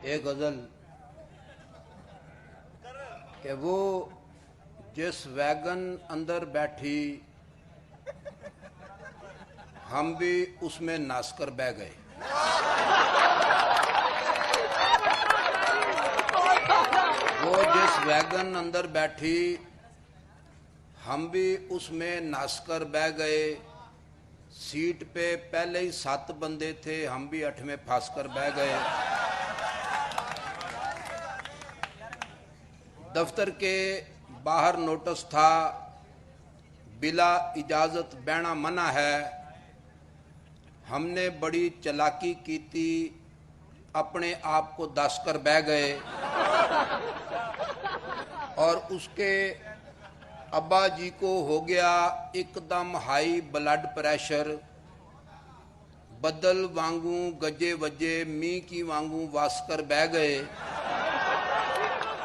एक गजल कि वो जिस वैगन अंदर बैठी हम भी उसमें नाचकर बह गए। वो जिस वैगन अंदर बैठी हम भी उसमें नाचकर बह गए। सीट पे पहले ही 7 बंदे थे, हम भी 8 में फंस कर बह गए। दफ्तर के बाहर नोटिस था, बिला इजाजत बहना मना है। हमने बड़ी चालाकी की थी, अपने आप को दस कर बह गए। और उसके अब्बा जी को हो गया एकदम हाई ब्लड प्रेशर। बदल वांगू गजे वजे मी की वांगू वासकर बह गए।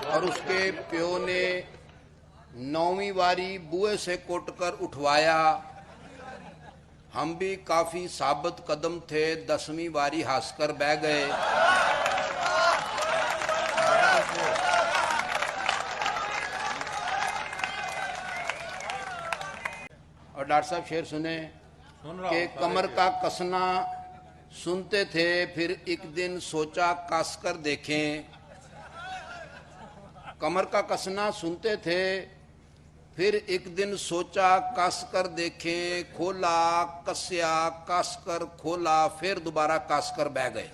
और उसके प्यो ने 9वीं वारी बुए से कोटकर उठवाया। हम भी काफी साबित कदम थे, 10वीं वारी हंसकर बह गए। और डॉक्टर साहब शेर सुने कि कमर का कसना सुनते थे, फिर एक दिन सोचा कस कर देखें। कमर का कसना सुनते थे, फिर एक दिन सोचा कस कर देखें। खोला, कसया, कस कर खोला, फिर दोबारा कस कर बह गए।